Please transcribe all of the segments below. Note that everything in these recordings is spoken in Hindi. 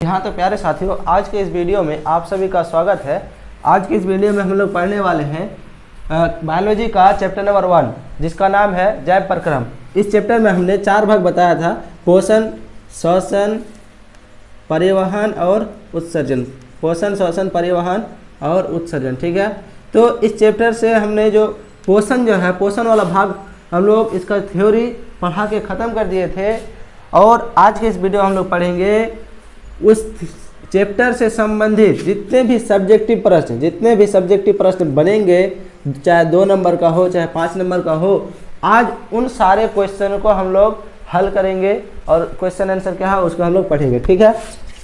हाँ तो प्यारे साथियों, आज के इस वीडियो में आप सभी का स्वागत है। आज की इस वीडियो में हम लोग पढ़ने वाले हैं बायोलॉजी का चैप्टर नंबर 1, जिसका नाम है जैव प्रक्रम। इस चैप्टर में हमने 4 भाग बताया था: पोषण, श्वसन, परिवहन और उत्सर्जन। पोषण, श्वसन, परिवहन और उत्सर्जन, ठीक है। तो इस चैप्टर से हमने जो पोषण है, पोषण वाला भाग हम लोग इसका थ्योरी पढ़ा के ख़त्म कर दिए थे। और आज के इस वीडियो हम लोग पढ़ेंगे उस चैप्टर से संबंधित जितने भी सब्जेक्टिव प्रश्न बनेंगे, चाहे 2 नंबर का हो चाहे 5 नंबर का हो, आज उन सारे क्वेश्चन को हम लोग हल करेंगे और क्वेश्चन आंसर क्या है उसको हम लोग पढ़ेंगे, ठीक है।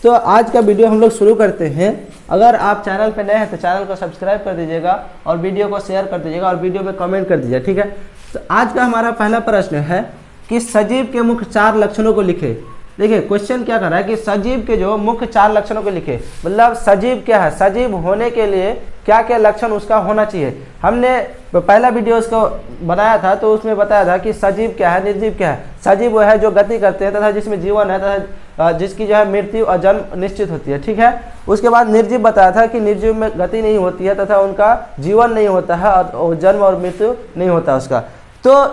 तो आज का वीडियो हम लोग शुरू करते हैं। अगर आप चैनल पर नए हैं तो चैनल को सब्सक्राइब कर दीजिएगा और वीडियो को शेयर कर दीजिएगा और वीडियो में कमेंट कर दीजिएगा, ठीक है। तो आज का हमारा पहला प्रश्न है कि सजीव के मुख्य 4 लक्षणों को लिखे। देखिए क्वेश्चन क्या कर रहा है कि सजीव के जो मुख्य 4 लक्षणों को लिखे, मतलब सजीव क्या है, सजीव होने के लिए क्या क्या लक्षण उसका होना चाहिए। हमने पहला वीडियो उसको बनाया था तो उसमें बताया था कि सजीव क्या है, निर्जीव क्या है। सजीव वो है जो गति करते हैं तथा जिसमें जीवन है तथा जिसकी जो है मृत्यु और जन्म निश्चित होती है, ठीक है। उसके बाद निर्जीव बताया था कि निर्जीव में गति नहीं होती है तथा उनका जीवन नहीं होता है और जन्म और मृत्यु नहीं होता उसका। तो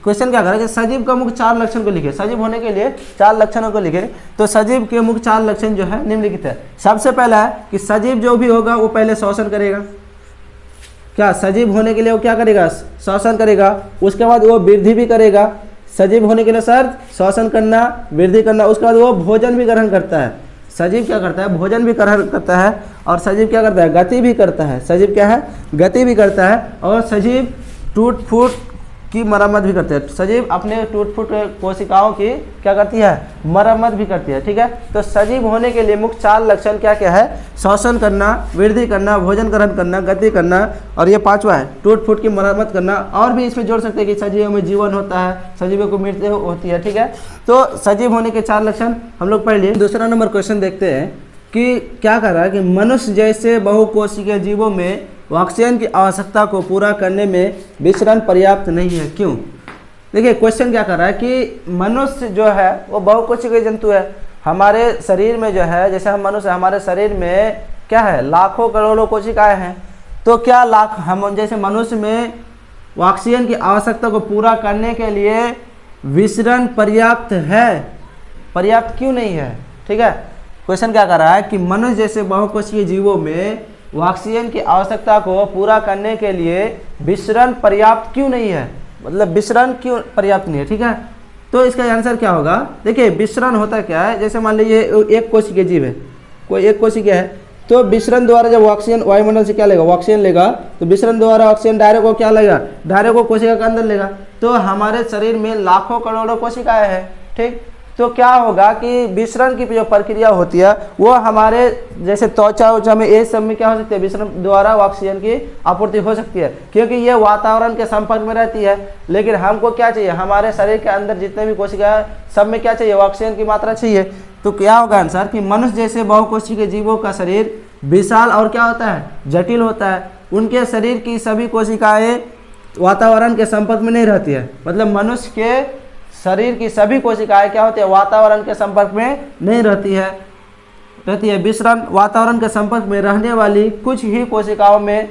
क्वेश्चन क्या कर रहा है कि सजीव का मुख्य 4 लक्षण को लिखे। सजीव होने के लिए 4 लक्षणों को लिखे। तो सजीव के मुख्य 4 लक्षण जो है निम्नलिखित है। सबसे पहला है कि सजीव जो भी होगा वो पहले श्वसन करेगा। क्या सजीव होने के लिए वो क्या करेगा? श्वसन करेगा। उसके बाद वो वृद्धि भी करेगा। सजीव होने के लिए शर्त श्वसन करना, वृद्धि करना। उसके बाद वो भोजन भी ग्रहण करता है। सजीव क्या करता है? भोजन भी ग्रहण करता है। और सजीव क्या करता है? गति भी करता है। सजीव क्या है? गति भी करता है। और सजीव टूट फूट की मरम्मत भी करते हैं। सजीव अपने टूट फूट कोशिकाओं की क्या करती है? मरम्मत भी करती है, ठीक है। तो सजीव होने के लिए मुख्य 4 लक्षण क्या क्या है? श्वसन करना, वृद्धि करना, भोजन ग्रहण करना, गति करना और ये 5वां है टूट फूट की मरम्मत करना। और भी इसमें जोड़ सकते हैं कि सजीवों में जीवन होता है, सजीवों को मृत्यु होती है, ठीक है। तो सजीव होने के 4 लक्षण हम लोग पढ़ लिए। दूसरा नंबर क्वेश्चन देखते हैं कि क्या कर रहा है कि मनुष्य जैसे बहुकोशिकीय जीवों में ऑक्सीजन की आवश्यकता को पूरा करने में विसरण पर्याप्त नहीं है, क्यों? देखिए क्वेश्चन क्या कर रहा है कि मनुष्य जो है वो बहुकोशिकीय जंतु है। हमारे शरीर में जो है, जैसे हम मनुष्य, हमारे शरीर में क्या है? लाखों करोड़ों कोशिकाएं हैं। तो क्या हम जैसे मनुष्य में ऑक्सीजन की आवश्यकता को पूरा करने के लिए विसरण पर्याप्त है? पर्याप्त क्यों नहीं है, ठीक है। क्वेश्चन क्या कर रहा है कि मनुष्य जैसे बहुकोशिकीय जीवों में ऑक्सीजन की आवश्यकता को पूरा करने के लिए विसरण पर्याप्त क्यों नहीं है, मतलब विसरण क्यों पर्याप्त नहीं है, ठीक है। तो इसका आंसर क्या होगा? देखिए विसरण होता क्या है, जैसे मान लीजिए एक कोशिकीय जीव है, कोई एक कोशिकीय है, तो विसरण द्वारा जब ऑक्सीजन वायुमंडल से क्या लेगा? ऑक्सीजन लेगा। तो विसरण द्वारा ऑक्सीजन डायरेक्ट को क्या लेगा? डायरेक्ट को कोशिका के अंदर लेगा। तो हमारे शरीर में लाखों करोड़ों कोशिकाएं हैं, ठीक। तो क्या होगा कि विसरण की जो प्रक्रिया होती है वो हमारे जैसे त्वचा में ये सब में क्या हो सकती है? विसरण द्वारा ऑक्सीजन की आपूर्ति हो सकती है, क्योंकि ये वातावरण के संपर्क में रहती है। लेकिन हमको क्या चाहिए? हमारे शरीर के अंदर जितने भी कोशिकाएं सब में क्या चाहिए? ऑक्सीजन की मात्रा चाहिए। तो क्या होगा आंसर कि मनुष्य जैसे बहुकोशिकीय जीवों का शरीर विशाल और क्या होता है? जटिल होता है। उनके शरीर की सभी कोशिकाएं वातावरण के संपर्क में नहीं रहती है। मतलब मनुष्य के शरीर की सभी कोशिकाएं क्या होती है? वातावरण के संपर्क में नहीं रहती है। विसरण वातावरण के संपर्क में रहने वाली कुछ ही कोशिकाओं में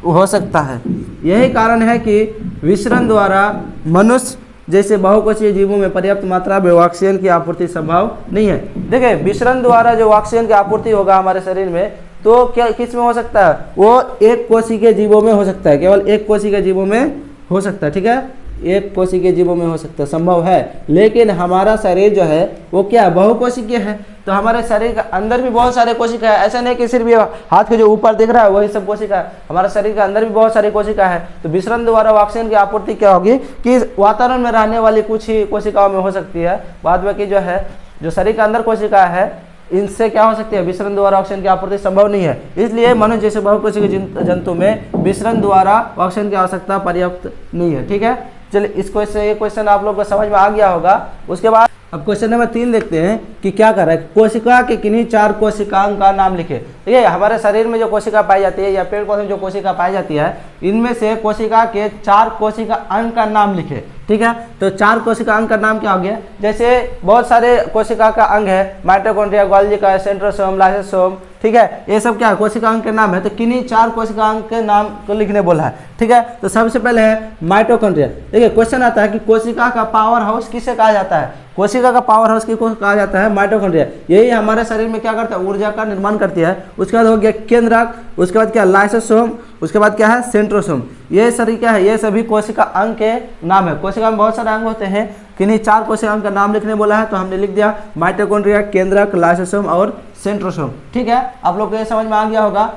हो सकता है। यही कारण है कि विसरण द्वारा मनुष्य जैसे बहुकोशिकीय जीवों में पर्याप्त मात्रा में ऑक्सीजन की आपूर्ति संभव नहीं है। देखिए विसरण द्वारा जो ऑक्सीजन की आपूर्ति होगा हमारे शरीर में, तो क्या किस में हो सकता है? वो एक कोशिकीय जीवों में हो सकता है, केवल एक कोशिकीय जीवों में हो सकता है, ठीक है। एक कोशिकीय जीवों में हो सकता है, संभव है। लेकिन हमारा शरीर जो है वो क्या है? बहुकोशिकीय है। तो हमारे शरीर के अंदर भी बहुत सारे कोशिका है। ऐसा नहीं कि सिर्फ ये हाथ के जो ऊपर दिख रहा है वही सब कोशिका है, हमारे शरीर के अंदर भी बहुत सारी कोशिका है। तो विसरण द्वारा ऑक्सीजन की आपूर्ति क्या होगी कि वातावरण में रहने वाली कुछ ही कोशिकाओं में हो सकती है। बाद में कि जो है जो शरीर के अंदर कोशिका है इनसे क्या हो सकती है? विसरण द्वारा ऑक्सीजन की आपूर्ति संभव नहीं है। इसलिए मनुष्य जैसे बहुकोशिकीय जंतु में विसरण द्वारा ऑक्सीजन की आवश्यकता पर्याप्त नहीं है, ठीक है। चलिए इसको इससे ये क्वेश्चन आप लोग को समझ में आ गया होगा। उसके बाद अब क्वेश्चन नंबर 3 देखते हैं कि क्या कर रहा है। कोशिका के किन्हीं 4 कोशिकाओं का नाम लिखे। देखिए हमारे शरीर में जो कोशिका पाई जाती है या पेड़ पौधे में जो कोशिका पाई जाती है, इनमें से कोशिका के 4 कोशिका अंग का नाम लिखे, ठीक है। तो 4 कोशिका अंग का नाम क्या हो गया? जैसे बहुत सारे कोशिका का अंग है, माइटोकॉन्ड्रिया, गोल्गी का, सेंट्रोसोम, लाइसोसोम, ठीक है, ये सब क्या है कोशिका अंग के नाम है। तो किन्हीं 4 कोशिका अंग के नाम को लिखने बोला है, ठीक है। तो सबसे पहले है माइटोकॉन्ड्रिया। देखिए क्वेश्चन आता है कि कोशिका का पावर हाउस किसे कहा जाता है? कोशिका का पावर हाउस किसको कहा जाता है? माइटोकॉन्ड्रिया। यही हमारे शरीर में क्या करता है? ऊर्जा का निर्माण करती है। उसके बाद हो गया केंद्रक, उसके बाद क्या लाइसोसोम, उसके बाद क्या है सेंट्रोसोम। ये सभी क्या है? ये सभी कोशिका अंग के नाम है। कोशिका में बहुत सारे अंग होते हैं, किन्हीं 4 कोशिका अंग का नाम लिखने बोला है, तो हमने लिख दिया माइटोकॉन्ड्रिया, केंद्रक, लाइसोसोम और सेंट्रोसोम, ठीक है। आप लोग को ये समझ में आ गया होगा।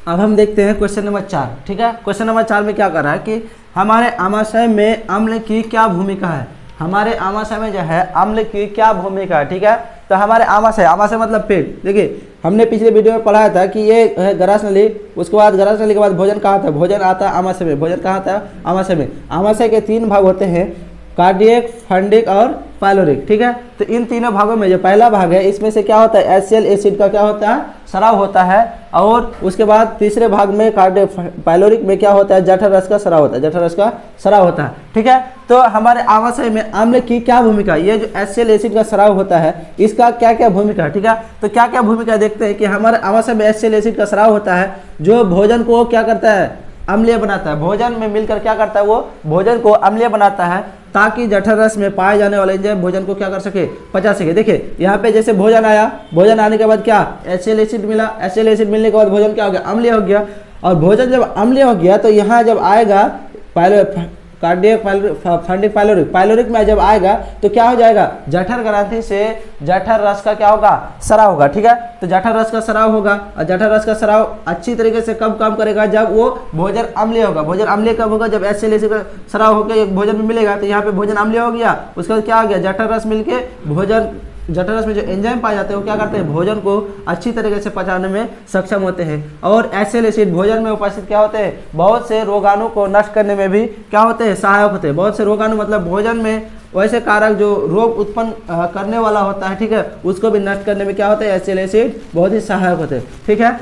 अब हम देखते हैं क्वेश्चन नंबर 4, ठीक है। क्वेश्चन नंबर 4 में क्या कर रहा है कि हमारे आमाशय में अम्ल की क्या भूमिका है? हमारे आमाशय में जो है अम्ल की क्या भूमिका है, ठीक है। तो हमारे आमाशय, आमाशय मतलब पेट। देखिए हमने पिछले वीडियो में पढ़ाया था कि ये है गरास नली, उसके बाद गरास नली के बाद भोजन कहाँ था? भोजन आता है आमाशय में। भोजन कहाँ था? आमाशय में। आमाशय के 3 भाग होते हैं, कार्डियक, फंडिक और पाइलोरिक, ठीक है। तो इन तीनों भागों में जो पहला भाग है इसमें से क्या होता है? HCl एसिड का क्या होता है? स्राव होता है। और उसके बाद तीसरे भाग में पाइलोरिक में क्या होता है? जठर रस का स्राव होता है। जठर रस का स्राव होता है, ठीक है। तो हमारे आमाशय में अम्ल की क्या भूमिका? ये जो HCl एसिड का स्राव होता है इसका क्या क्या भूमिका है, ठीक है। तो क्या क्या भूमिका देखते हैं कि हमारे आमाशय में HCl एसिड का स्राव होता है, जो भोजन को क्या करता है? अम्लीय बनाता है। भोजन में मिलकर क्या करता है? वो भोजन को अम्लीय बनाता है, ताकि जठर रस में पाए जाने वाले एंजाइम भोजन को क्या कर सके? पचा सके। देखिए यहाँ पे जैसे भोजन आया, भोजन आने के बाद क्या? HCl एसिड मिला। HCl एसिड मिलने के बाद भोजन क्या हो गया? अम्लीय हो गया। और भोजन जब अम्लीय हो गया तो यहाँ जब आएगा कार्डियक, फंडिक, पाइलोरिक में जब आएगा तो क्या हो जाएगा? जठर ग्रंथि से जठर रस का क्या होगा? स्राव होगा, ठीक है। तो जठर रस का स्राव होगा, और जठर रस का स्राव अच्छी तरीके से कब काम करेगा? जब वो भोजन अम्लीय होगा। भोजन अम्लीय कब होगा? जब HCl एसिड का स्राव होकर भोजन में मिलेगा। तो यहाँ पे भोजन अम्लीय हो गया, उसके बाद क्या हो गया? जठर रस मिलके भोजन, जठर रस में जो एंजाइम पाए जाते हैं वो क्या करते हैं? भोजन को अच्छी तरीके से पचाने में सक्षम होते हैं। और HCl एसिड भोजन में उपस्थित क्या होते हैं? बहुत से रोगाणु को नष्ट करने में भी क्या होते हैं? सहायक होते हैं। बहुत से रोगाणु मतलब भोजन में वैसे कारक जो रोग उत्पन्न करने वाला होता है, ठीक है, उसको भी नष्ट करने में क्या होता है? HCl एसिड बहुत ही सहायक होते हैं, ठीक है।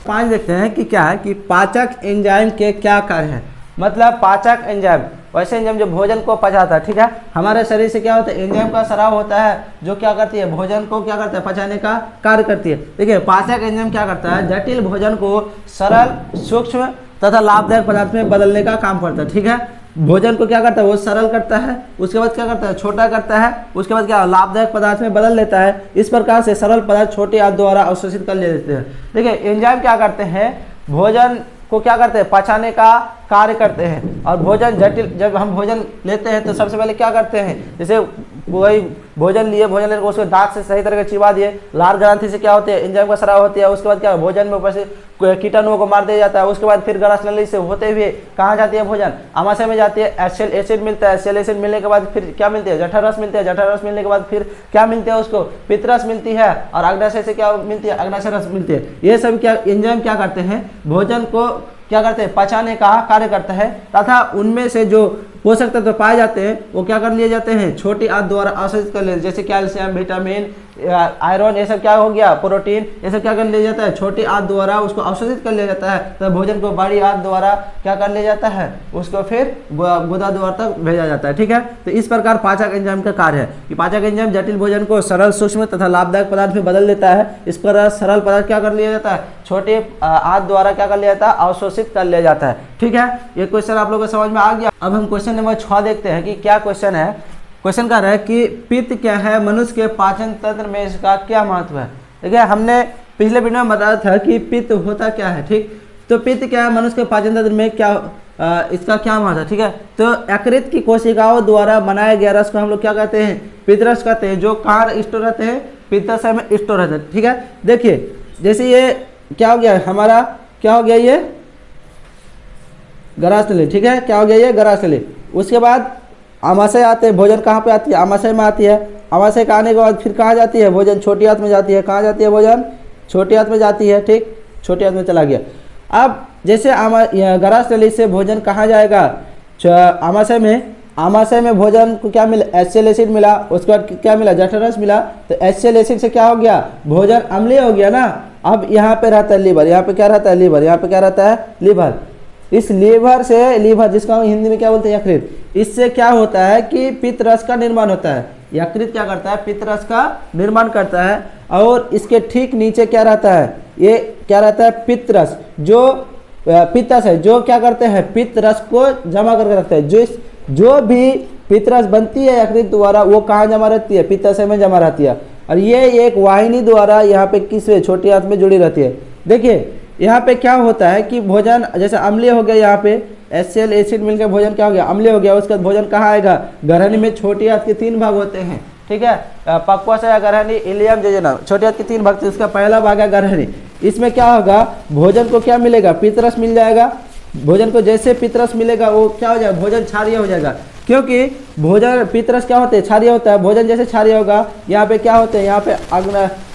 5 देखते हैं कि क्या है कि पाचक एंजाइम के क्या कार्य हैं। मतलब पाचक एंजाइम वैसे एंजाइम जो भोजन को पचाता है, ठीक है। हमारे शरीर से क्या होता है? एंजाइम का स्राव होता है, जो क्या करती है? भोजन को क्या करता है? पचाने का कार्य करती है। देखिए पाचक एंजाइम क्या करता है? जटिल भोजन को सरल, सूक्ष्म तथा लाभदायक पदार्थ में बदलने का काम करता है, ठीक है। भोजन को क्या करता है? वो सरल करता है, उसके बाद क्या करता है? छोटा करता है, उसके बाद क्या लाभदायक पदार्थ में बदल देता है। इस प्रकार से सरल पदार्थ छोटे आंत द्वारा अवशोषित कर लेते हैं। देखिए एंजाइम क्या करते हैं? भोजन को क्या करते हैं? पचाने का कार्य करते हैं। और भोजन जटिल, जब हम भोजन लेते हैं तो सबसे पहले क्या करते हैं? जैसे वही भोजन लिए, भोजन लेकर उसको दांत से सही तरह से चिबा दिए, लार ग्रंथि से क्या होती है? एंजाइम का स्राव होती है। उसके बाद क्या भोजन में उपस्थित कीटाणुओं को मार दिया जाता है। उसके बाद फिर गरास नली से होते हुए कहाँ जाती है? भोजन आमाशय में जाती है। HCl एसिड मिलता है। HCl एसिड मिलने के बाद फिर क्या मिलती है? जठर रस मिलती है। जठर रस मिलने के बाद फिर क्या मिलती है? उसको पित्त रस मिलती है। और अग्नाशय से क्या मिलती है? अग्नाशय रस मिलती है। ये सब क्या एंजाइम क्या करते हैं? भोजन को क्या करते हैं? पचाने का कार्य करता है, तथा उनमें से जो पोषक तत्व पाए जाते हैं वो क्या कर लिए जाते हैं? छोटी आंत द्वारा अवशोषित कर लिए, जैसे कैल्शियम, विटामिन, आयरन, ये सब क्या हो गया? प्रोटीन, ये सब क्या कर लिया जाता है? छोटी आंत द्वारा उसको अवशोषित कर लिया जाता है। तो भोजन को बड़ी आंत द्वारा क्या कर लिया जाता है? उसको फिर गुदा द्वार तक भेजा जाता है, ठीक है। तो इस प्रकार पाचक एंजाइम का कार्य है कि पाचक एंजाइम जटिल भोजन को सरल, सूक्ष्म तथा लाभदायक पदार्थ में बदल देता है। इस पर सरल पदार्थ क्या कर लिया जाता है? छोटे आंत द्वारा क्या कर लिया जाता है? अवशोषित कर लिया जाता है, ठीक है। ये क्वेश्चन आप लोगों को समझ में आ गया। अब हम क्वेश्चन नंबर 6 देखते हैं कि क्या क्वेश्चन है। क्वेश्चन का है कि पित्त क्या है? मनुष्य के पाचन तंत्र में इसका क्या महत्व है? देखिए हमने पिछले वीडियो में बताया था कि पित्त होता क्या है, ठीक। तो पित्त क्या है? मनुष्य के पाचन तंत्र में क्या इसका क्या महत्व है, ठीक है। तो यकृत की कोशिकाओं द्वारा बनाया गया रस को हम लोग क्या कहते हैं? पित्त रस कहते हैं, जो कहाँ स्टोर रहते हैं? पित्ताशय में स्टोर रहते हैं, ठीक है। देखिए जैसे ये क्या हो गया हमारा? क्या हो गया? ये गरास नली, ठीक है। क्या हो गया? ये गरास नली। उसके बाद आमाशय आते हैं। भोजन कहाँ पे आती है? आमाशय में आती है। आमाशय का आने के बाद फिर कहाँ जाती है? भोजन छोटी आंत में जाती है। कहाँ जाती है? भोजन छोटी आंत में जाती है, ठीक। छोटी आंत में चला गया। अब जैसे गरास नली से भोजन कहाँ जाएगा? आमाशय में। आमाशय में भोजन को क्या मिला? HCl एसिड मिला। उसके बाद क्या मिला? जठर रस मिला। तो HCl एसिड से क्या हो गया? भोजन अम्लीय हो गया ना। अब यहाँ पे रहता है लीवर। यहाँ पे क्या रहता है? लीवर। यहाँ पे क्या रहता है? लीवर। इस लीवर से, लीवर जिसका हम हिंदी में क्या बोलते हैं यकृत, इससे क्या होता है कि पित्त रस का निर्माण होता है। यकृत क्या करता है, पित्त रस का निर्माण करता है। और इसके ठीक नीचे क्या रहता है, ये क्या रहता है, पित्त रस, जो पित्तरस है, जो क्या करते हैं, पित्त रस को जमा करके रखते हैं। जो भी पित्त रस बनती है यकृत द्वारा वो कहाँ जमा रहती है, पित्ताशय में जमा रहती है। और ये एक वाहिनी द्वारा यहाँ पे किसमें, छोटी आंत में जुड़ी रहती है। देखिए यहाँ पे क्या होता है कि भोजन जैसे अम्लीय हो गया, यहाँ पे HCl एसिड मिलकर भोजन क्या हो गया, अम्लीय हो गया। उसके बाद भोजन कहाँ आएगा, ग्रहणी में। छोटी आंत के 3 भाग होते हैं, ठीक है, पक्वाशय, ग्रहणी, इलियम, जेजुनम। छोटी आंत के 3 भाग, इसका पहला भाग है ग्रहणी। इसमें क्या होगा, भोजन को क्या मिलेगा, पित्त रस मिल जाएगा। भोजन को जैसे पित्त रस मिलेगा वो क्या हो जाएगा, भोजन क्षारीय हो जाएगा, क्योंकि भोजन पित्त रस क्या होते हैं, क्षारीय होता है। भोजन जैसे क्षारीय होगा, यहाँ पे क्या होते हैं, यहाँ पे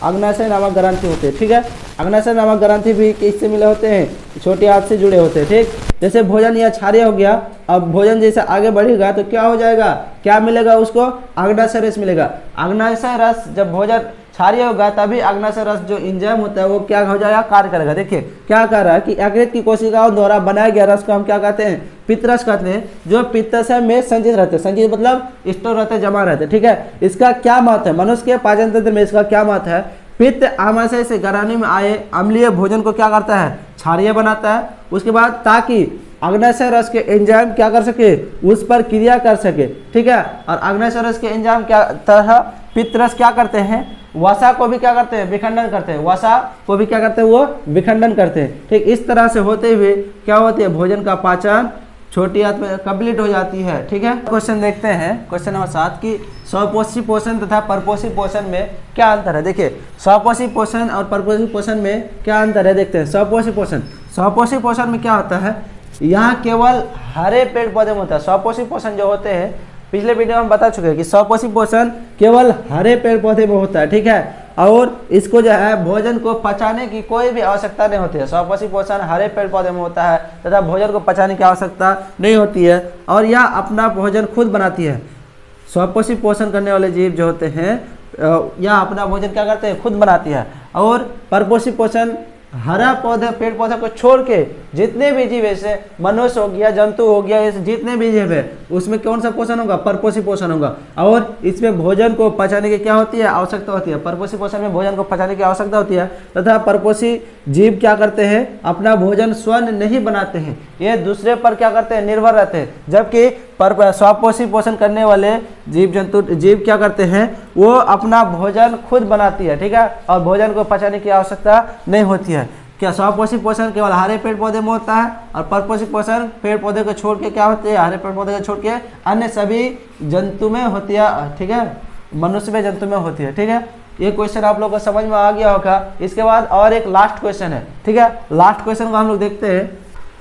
अग्नाशय नामक ग्रंथि होते हैं, ठीक है। अग्नाशय नामक ग्रंथि भी किससे मिले होते हैं, छोटी आंत से जुड़े होते हैं, ठीक। जैसे भोजन यहाँ क्षारीय हो गया, अब भोजन जैसे आगे बढ़ेगा तो क्या हो जाएगा, क्या मिलेगा उसको, अग्नाशय रस मिलेगा। अग्नाशय रस, जब भोजन क्षारीय होगा तभी अग्नाशय रस जो एंजाइम होता है वो क्या हो जाएगा, कार्य करेगा। देखिए क्या कर रहा है कि यकृत की कोशिकाओं द्वारा बनाया गया रस को हम क्या कहते हैं, पित्त रस कहते हैं, जो पित्ताशय में संचित रहते हैं। संचित मतलब स्टोर रहते, जमा रहते, ठीक है। इसका क्या महत्व है, मनुष्य के पाचन तंत्र में इसका क्या महत्व है। पित्त आमाशय से ग्रहणी में आए अम्लीय भोजन को क्या करता है, क्षारीय बनाता है। उसके बाद ताकि अग्नाशय रस के एंजाइम क्या कर सके, उस पर क्रिया कर सके, ठीक है। और अग्नाशय रस के एंजाइम क्या तरह पित्त रस क्या करते हैं, वसा को भी क्या करते हैं, विखंडन करते हैं। वसा को भी क्या करते हैं, वो विखंडन करते हैं, ठीक। इस तरह से होते हुए क्या होती है, भोजन का पाचन छोटी आंत में कंप्लीट हो जाती है, ठीक है। क्वेश्चन देखते हैं, क्वेश्चन नंबर 7 की स्वपोषी पोषण तथा परपोषी पोषण में क्या अंतर है। देखिए स्वपोषी पोषण और परपोषी पोषण में क्या अंतर है, देखते हैं। स्वपोषी पोषण में क्या होता है, यहाँ केवल हरे पेड़ पौधे में होता है। स्वपोषी पोषण जो होते हैं, पिछले वीडियो में हम बता चुके हैं कि स्वपोषी पोषण केवल हरे पेड़ पौधे में होता है, ठीक है। और इसको जो है भोजन को पचाने की कोई भी आवश्यकता नहीं होती है। स्वपोषी पोषण हरे पेड़ पौधे में होता है तथा भोजन को पचाने की आवश्यकता नहीं होती है और यह अपना भोजन खुद बनाती है। स्वपोषी पोषण करने वाले जीव जो होते हैं यह अपना भोजन क्या करते हैं, खुद बनाती है। और परपोषी पोषण हरा पौधे, पेड़ पौधे को छोड़ के जितने भी जीव, जैसे मनुष्य हो गया, जंतु हो गया, ऐसे जितने भी जीव है उसमें कौन सा पोषण होगा, परपोषी पोषण होगा। और इसमें भोजन को पचाने की क्या होती है, आवश्यकता होती है। परपोषी पोषण में भोजन को पचाने की आवश्यकता होती है तथा परपोषी जीव क्या करते हैं, अपना भोजन स्वयं नहीं बनाते हैं, ये दूसरे पर क्या करते हैं, निर्भर रहते हैं। जबकि स्वपोषी पोषण करने वाले जीव क्या करते हैं, वो अपना भोजन खुद बनाती है, ठीक है, और भोजन को पचाने की आवश्यकता नहीं होती है। क्या स्वपोषी पोषण केवल हरे पेड़ पौधे में होता है और परपोषी पोषण पेड़ पौधे को छोड़ के क्या होते हैं, हरे पेड़ पौधे को छोड़ के अन्य सभी जंतु में होती है, ठीक है, मनुष्य में, जंतु में होती है, ठीक है। ये क्वेश्चन आप लोगों को समझ में आ गया होगा। इसके बाद और एक लास्ट क्वेश्चन है, ठीक है। लास्ट क्वेश्चन को हम लोग देखते हैं।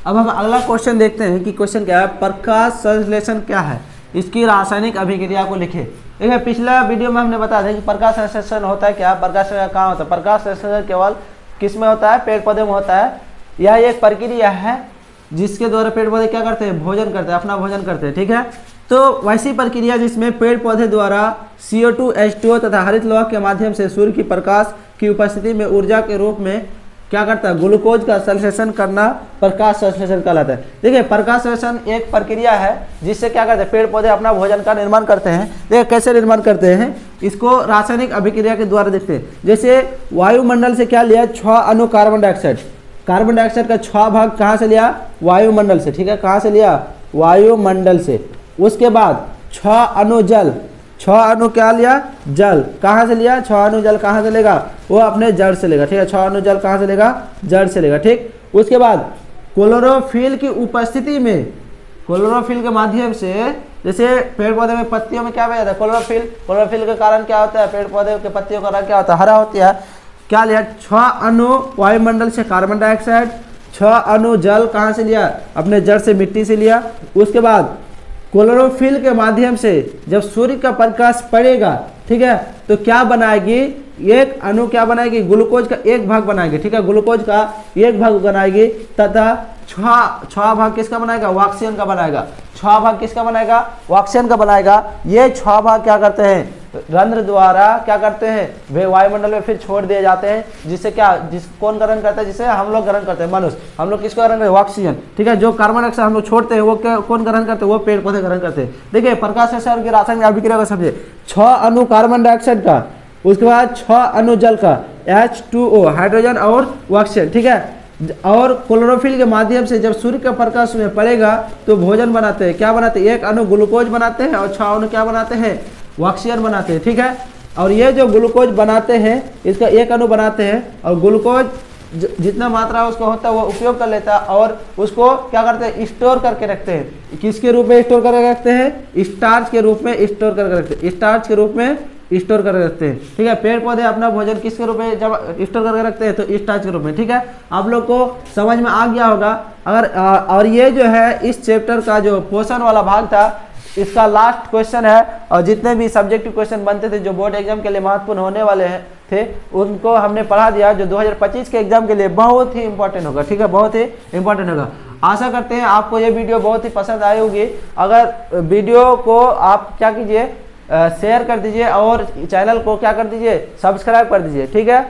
अब हम अगला क्वेश्चन देखते हैं कि क्वेश्चन क्या है, प्रकाश संश्लेषण क्या है, इसकी रासायनिक अभिक्रिया को लिखे। देखिए पिछला वीडियो में हमने बता दें कि प्रकाश संश्लेषण होता है क्या, प्रकाश कहाँ होता है। प्रकाश संश्लेषण केवल किस में होता है, पेड़ पौधे में होता है। यह एक प्रक्रिया है जिसके द्वारा पेड़ पौधे क्या करते हैं, भोजन करते हैं, अपना भोजन करते हैं, ठीक है। तो वैसी प्रक्रिया जिसमें पेड़ पौधे द्वारा CO2, H2O तथा हरित लोहा के माध्यम से सूर्य की प्रकाश की उपस्थिति में ऊर्जा के रूप में क्या करता है, ग्लूकोज का संश्लेषण करना प्रकाश संश्लेषण कहलाता है। देखिए प्रकाश संश्लेषण एक प्रक्रिया है जिससे क्या करते हैं, पेड़ पौधे अपना भोजन का निर्माण करते हैं। देखिए कैसे निर्माण करते हैं, इसको रासायनिक अभिक्रिया के द्वारा देखते हैं। जैसे वायुमंडल से क्या लिया, 6 अणु कार्बन डाइऑक्साइड। कार्बन डाइऑक्साइड का 6 भाग कहाँ से लिया, वायुमंडल से, ठीक है। कहाँ से लिया, वायुमंडल से। उसके बाद 6 अणु जल, 6 अणु क्या लिया, जल। कहाँ से लिया, 6 अणु जल कहाँ से लेगा, वो अपने जड़ से लेगा, ठीक है। 6 अणु जल कहाँ से लेगा, जड़ से लेगा, ठीक। उसके बाद क्लोरोफिल की उपस्थिति में, क्लोरोफिल के माध्यम से, जैसे पेड़ पौधे में पत्तियों में क्या पाया जाता है, क्लोरोफिल। क्लोरोफिल के कारण क्या होता है, पेड़ पौधे के पत्तियों का रंग क्या होता है, हरा होती है। क्या लिया, 6 अणु वायुमंडल से कार्बन डाइऑक्साइड, 6 अणु जल कहाँ से लिया, अपने जड़ से, मिट्टी से लिया। उसके बाद क्लोरोफिल के माध्यम से जब सूर्य का प्रकाश पड़ेगा, ठीक है, तो क्या बनाएगी, एक अणु क्या बनाएगी, ग्लूकोज का एक भाग बनाएगी, ठीक है, ग्लूकोज का एक भाग बनाएगी तथा 6 भाग किसका बनाएगा, ऑक्सीजन का बनाएगा। 6 भाग किसका बनाएगा, ऑक्सीजन का बनाएगा। ये 6 भाग क्या करते हैं, रंध्र द्वारा क्या करते हैं, वे वायुमंडल में फिर छोड़ दिए जाते हैं, जिससे क्या, कौन ग्रहण करता है, जिसे हम लोग ग्रहण करते हैं, मनुष्य। हम लोग किसको ग्रहण करते हैं, ऑक्सीजन। ठीक है, जो कार्बन डाइऑक्साइड हम लोग छोड़ते हैं वो कौन ग्रहण करते हैं, वो पेड़ पौधे ग्रहण करते हैं। देखिए प्रकाश संश्लेषण की रासायनिक अभिक्रिया का समझे, 6 अणु कार्बन डाइऑक्साइड का, उसके बाद 6 अणु जल का, H2O हाइड्रोजन और ऑक्सीजन। ठीक है, और क्लोरोफिल के माध्यम से जब सूर्य का प्रकाश में पड़ेगा तो भोजन बनाते हैं। क्या बनाते हैं, एक अणु ग्लूकोज बनाते हैं और 6 अणु क्या बनाते हैं, ऑक्सीजन बनाते हैं। ठीक है, और ये जो ग्लूकोज बनाते हैं इसका एक अणु बनाते हैं, और ग्लूकोज जितना मात्रा उसका होता है वो उपयोग कर लेता है, और उसको क्या करते हैं, स्टोर करके रखते हैं। किसके रूप में स्टोर करके रखते हैं, स्टार्च के रूप में स्टोर करके रखते हैं, स्टार्च के रूप में स्टोर करके रखते हैं। ठीक है, पेड़ पौधे अपना भोजन किसके रूप में जब स्टोर करके रखते हैं, तो स्टार्च के रूप में। ठीक है, आप लोग को समझ में आ गया होगा। अगर और ये जो है इस चैप्टर का जो पोषण वाला भाग था, इसका लास्ट क्वेश्चन है, और जितने भी सब्जेक्टिव क्वेश्चन बनते थे जो बोर्ड एग्जाम के लिए महत्वपूर्ण होने वाले थे, उनको हमने पढ़ा दिया, जो 2025 के एग्जाम के लिए बहुत ही इंपॉर्टेंट होगा। ठीक है, बहुत ही इंपॉर्टेंट होगा। आशा करते हैं आपको ये वीडियो बहुत ही पसंद आई होगी। अगर वीडियो को आप क्या कीजिए, शेयर कर दीजिए, और चैनल को क्या कर दीजिए, सब्सक्राइब कर दीजिए। ठीक है।